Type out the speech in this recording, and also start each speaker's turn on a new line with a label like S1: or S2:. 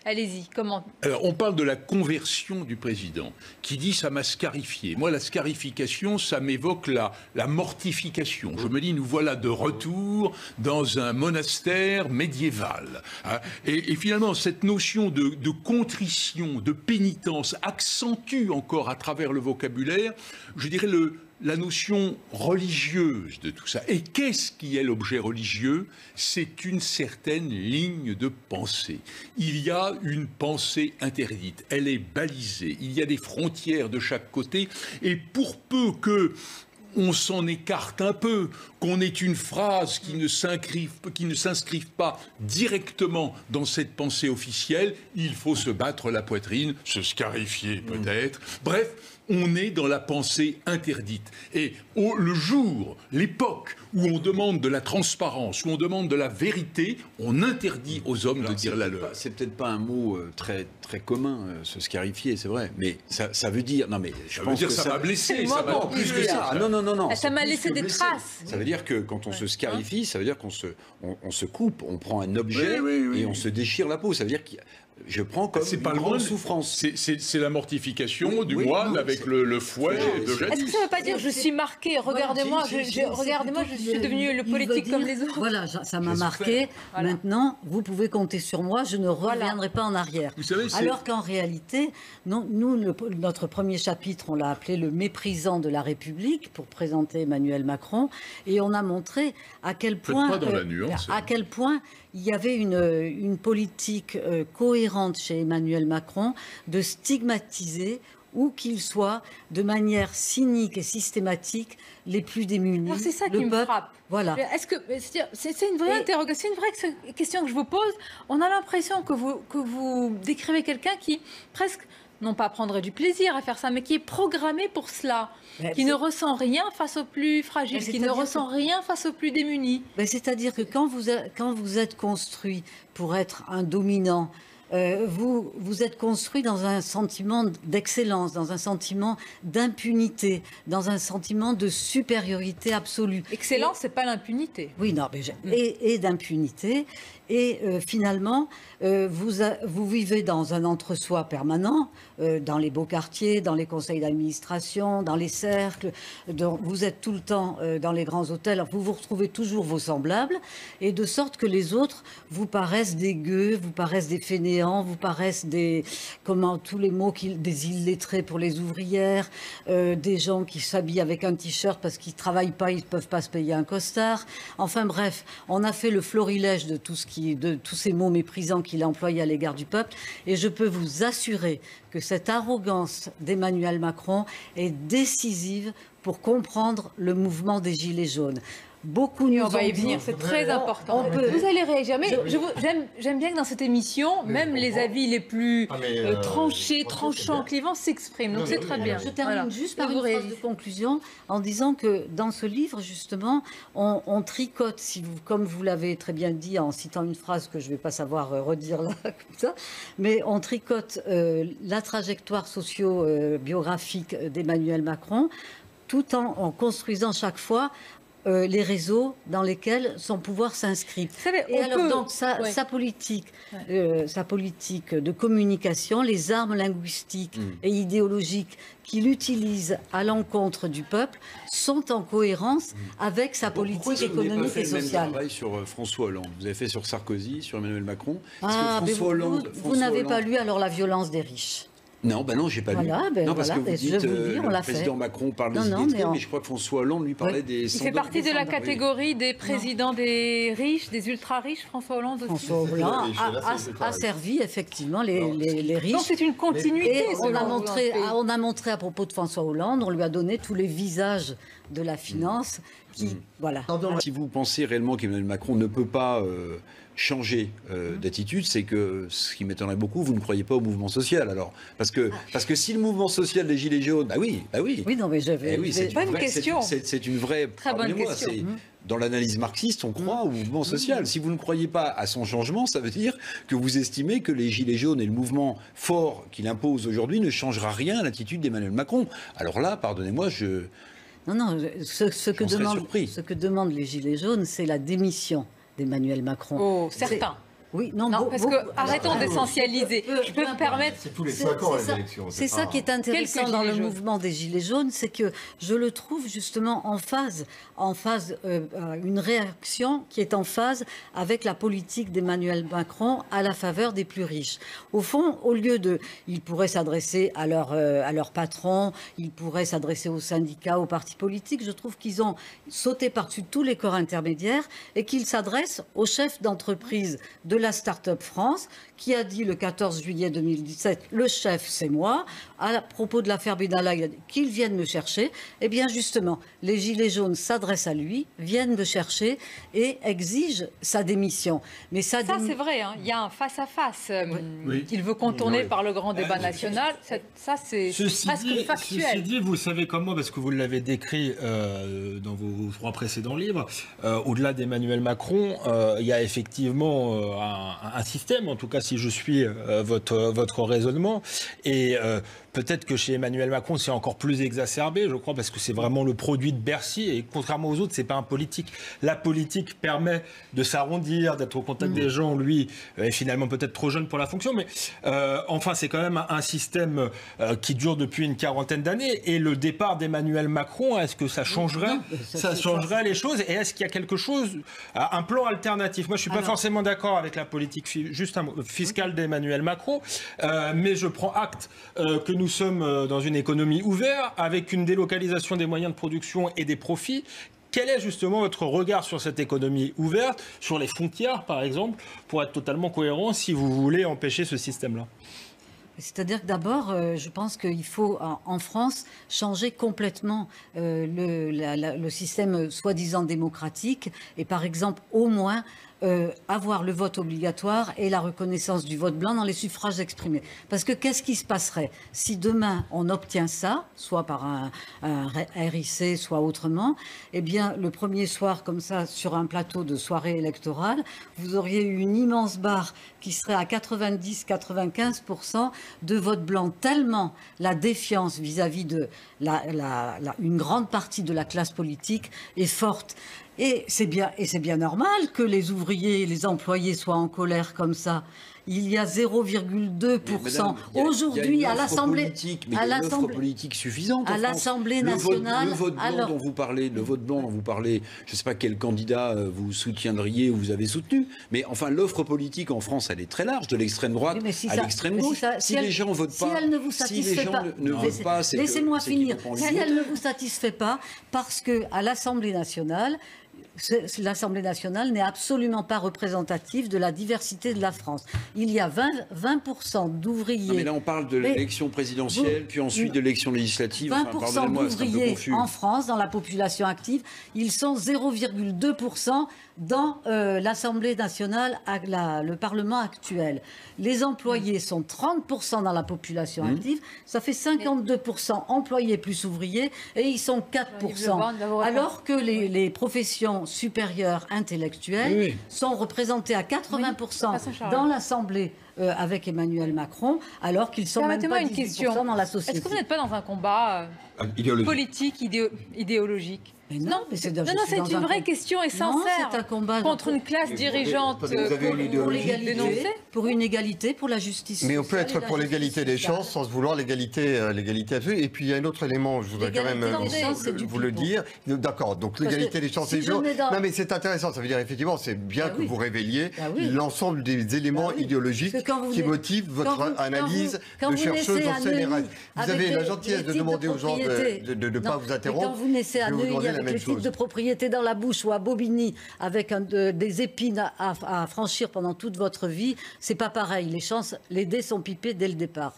S1: Allez-y, comment?
S2: Alors, on parle de la conversion du président, qui dit ça m'a scarifié. Moi, la scarification, ça m'évoque la mortification. Je me dis, nous voilà de retour dans un monastère médiéval. Hein. Et finalement, cette notion de contrition, de pénitence, accentue encore à travers le vocabulaire, je dirais la notion religieuse de tout ça. Et qu'est-ce qui est l'objet religieux? C'est une certaine ligne de pensée. Il y a une pensée interdite, elle est balisée, il y a des frontières de chaque côté, et pour peu que on s'en écarte un peu, qu'on ait une phrase qui ne s'inscrive pas directement dans cette pensée officielle, il faut se battre la poitrine, se scarifier peut-être. Bref, on est dans la pensée interdite. Et le jour, l'époque où on demande de la transparence, où on demande de la vérité, on interdit aux hommes de dire la leur.
S3: C'est peut-être pas un mot très, très commun, se scarifier, c'est vrai. Mais ça veut dire... Non, mais je pense que
S2: ça m'a blessé, ça va plus que ça.
S3: Non.
S1: Ça m'a laissé des traces.
S3: Ça veut dire que quand on se scarifie, ça veut dire qu'on se coupe, on prend un objet et on se déchire la peau. Ça veut dire que je prends comme une grande souffrance.
S2: C'est la mortification du moine avec le fouet de jadis.
S1: Est-ce que ça ne veut pas dire je suis marqué, regardez-moi, je suis devenu le politique comme les autres?
S4: Voilà, ça m'a marqué. Voilà. Maintenant, vous pouvez compter sur moi, je ne reviendrai pas en arrière.
S2: Vous savez,
S4: alors qu'en réalité, notre premier chapitre, on l'a appelé le méprisant de la République pour présenter Emmanuel Macron, et on a montré à quel point, il y avait une politique cohérente chez Emmanuel Macron de stigmatiser, où qu'il soit, de manière cynique et systématique, les plus démunis.
S1: C'est ça qui me frappe.
S4: Voilà.
S1: C'est une vraie interrogation, c'est une vraie question que je vous pose. On a l'impression que vous décrivez quelqu'un qui presque, non pas prendrait du plaisir à faire ça, mais qui est programmé pour cela, qui ne ressent rien face aux plus fragiles, qui ne ressent rien face aux plus démunis.
S4: C'est-à-dire que quand vous êtes construit pour être un dominant, vous êtes construit dans un sentiment d'excellence, dans un sentiment d'impunité, dans un sentiment de supériorité absolue.
S1: Excellence, c'est pas l'impunité.
S4: Oui, non, mais et d'impunité. Et finalement, vous vivez dans un entre-soi permanent, dans les beaux quartiers, dans les conseils d'administration, dans les cercles. Vous êtes tout le temps dans les grands hôtels. Vous retrouvez toujours vos semblables, et de sorte que les autres vous paraissent des gueux, vous paraissent des fainéants, vous paraissent tous les mots, des illettrés pour les ouvrières, des gens qui s'habillent avec un t-shirt parce qu'ils ne travaillent pas, ils ne peuvent pas se payer un costard. Enfin bref, on a fait le florilège de tous ces mots méprisants qu'il a employés à l'égard du peuple, et je peux vous assurer que cette arrogance d'Emmanuel Macron est décisive pour comprendre le mouvement des Gilets jaunes. Beaucoup nous
S1: on va y venir, c'est très important. Vous allez réagir, mais j'aime bien que dans cette émission, même les avis les plus tranchés, tranchants, clivants s'expriment. Donc c'est très bien.
S4: Je termine juste par une phrase de conclusion en disant que dans ce livre, justement, on tricote, comme vous l'avez très bien dit en citant une phrase que je ne vais pas savoir redire là, comme ça, mais on tricote la trajectoire socio-biographique d'Emmanuel Macron, tout en construisant chaque fois les réseaux dans lesquels son pouvoir s'inscrit. Et alors donc sa politique de communication, les armes linguistiques et idéologiques qu'il utilise à l'encontre du peuple sont en cohérence avec sa politique économique et sociale.
S3: Vous avez fait le même travail sur François Hollande. Vous avez fait sur Sarkozy, sur Emmanuel Macron.
S4: Vous n'avez pas lu alors La violence des riches.
S3: Non, non, j'ai pas lu. Non, parce que vous dites, le président Macron parle des illettrés, mais je crois que François Hollande lui parlait des...
S1: Il fait partie de la catégorie des présidents des riches, des ultra-riches, François Hollande aussi.
S4: François Hollande a servi effectivement les riches.
S1: Donc c'est une continuité.
S4: Et on a montré à propos de François Hollande, on lui a donné tous les visages de la finance. Voilà.
S3: Si vous pensez réellement qu'Emmanuel Macron ne peut pas changer d'attitude, c'est que, ce qui m'étonnerait beaucoup, vous ne croyez pas au mouvement social, alors. Parce que si le mouvement social des Gilets jaunes... oui.
S4: Oui, non, mais j'avais...
S1: Bonne question.
S3: C'est une vraie...
S1: Très bonne question.
S3: Dans l'analyse marxiste, on croit au mouvement social. Si vous ne croyez pas à son changement, ça veut dire que vous estimez que les Gilets jaunes et le mouvement fort qu'il impose aujourd'hui ne changera rien à l'attitude d'Emmanuel Macron. Alors là, pardonnez-moi,
S4: Non, ce que demandent les Gilets jaunes, c'est la démission d'Emmanuel Macron.
S1: Oh, certains.
S4: Oui,
S1: Non, parce que arrêtons d'essentialiser. Je peux me permettre.
S5: C'est tous les 5 ans les
S4: ça.
S5: élections.
S4: C'est ça qui est intéressant dans le mouvement des Gilets jaunes, c'est que je le trouve justement en phase, une réaction qui est en phase avec la politique d'Emmanuel Macron à la faveur des plus riches. Au fond, au lieu de, ils pourraient s'adresser à leur patron, ils pourraient s'adresser aux syndicats, aux partis politiques. Je trouve qu'ils ont sauté par-dessus tous les corps intermédiaires et qu'ils s'adressent aux chefs d'entreprise de la Start-up France, qui a dit le 14 juillet 2017, le chef c'est moi, à propos de l'affaire Benalla, il a dit qu'ils viennent me chercher. Eh bien justement, les Gilets jaunes s'adressent à lui, viennent me chercher et exigent sa démission. Mais ça
S1: c'est vrai, hein. Il y a un face-à-face
S2: Oui.
S1: qu'il veut contourner par le grand débat national. Ça, c'est presque factuel.
S5: Ceci dit, vous savez comment, parce que vous l'avez décrit dans vos 3 précédents livres, au-delà d'Emmanuel Macron, il y a effectivement un système, en tout cas si je suis votre raisonnement, et peut-être que chez Emmanuel Macron c'est encore plus exacerbé, je crois, parce que c'est vraiment le produit de Bercy, et contrairement aux autres, c'est pas un politique. La politique permet de s'arrondir, d'être au contact des gens, lui est finalement peut-être trop jeune pour la fonction, mais enfin c'est quand même un système qui dure depuis une 40aine d'années, et le départ d'Emmanuel Macron, est-ce que ça changerait, les choses, et est-ce qu'il y a quelque chose, un plan alternatif? Moi je suis pas forcément d'accord avec la politique fiscale d'Emmanuel Macron, mais je prends acte que nous sommes dans une économie ouverte, avec une délocalisation des moyens de production et des profits. Quel est justement votre regard sur cette économie ouverte, sur les frontières par exemple, pour être totalement cohérent si vous voulez empêcher ce système-là?
S4: C'est-à-dire que d'abord, je pense qu'il faut, en France, changer complètement le système soi-disant démocratique et, par exemple, au moins avoir le vote obligatoire et la reconnaissance du vote blanc dans les suffrages exprimés. Parce que qu'est-ce qui se passerait si demain on obtient ça, soit par un RIC, soit autrement? Eh bien, le premier soir, comme ça, sur un plateau de soirée électorale, vous auriez eu une immense barre qui serait à 90-95% de vote blanc, tellement la défiance vis-à-vis de une grande partie de la classe politique est forte. Et c'est bien normal que les ouvriers et les employés soient en colère comme ça. Il y a 0,2% aujourd'hui à l'Assemblée.
S3: Mais il y a une offre politique suffisante en
S4: à l'Assemblée nationale.
S3: Le vote blanc dont vous parlez, je ne sais pas quel candidat vous soutiendriez ou vous avez soutenu, mais enfin l'offre politique en France, elle est très large, de l'extrême droite à l'extrême gauche. Si les gens votent pas,
S4: si elle ne vous satisfait pas, laissez-moi finir. Si elle ne vous satisfait pas, parce que à l'Assemblée nationale, l'Assemblée nationale n'est absolument pas représentative de la diversité de la France. Il y a 20% d'ouvriers. Non,
S3: mais là, on parle de l'élection présidentielle, puis ensuite de l'élection législative.
S4: 20% d'ouvriers en France, dans la population active, ils sont 0,2% dans l'Assemblée nationale, le Parlement actuel. Les employés sont 30% dans la population active, ça fait 52% employés plus ouvriers, et ils sont 4%. Alors que les professions supérieures intellectuelles sont représentées à 80% dans l'Assemblée avec Emmanuel Macron, alors qu'ils sont même pas 18% dans la société.
S1: Est-ce que vous n'êtes pas dans un combat politique, idéologique? Non, c'est une vraie question et sincère.
S4: C'est un combat
S1: contre une classe dirigeante
S4: pour une égalité, pour la justice.
S5: Mais on peut être pour l'égalité des chances sans se vouloir l'égalité absolue. Et puis il y a un autre élément, je voudrais quand même vous le dire. D'accord, donc l'égalité des chances et non, mais c'est intéressant. Ça veut dire effectivement, c'est bien que vous révéliez l'ensemble des éléments idéologiques qui motivent votre analyse de chercheuse en CNRS. Vous avez la gentillesse de demander aux gens de ne pas vous interrompre.
S4: Quand vous naissez à Neuilly avec les titres de propriété dans la bouche ou à Bobigny avec des épines à franchir pendant toute votre vie, c'est pas pareil. Les dés sont pipés dès le départ.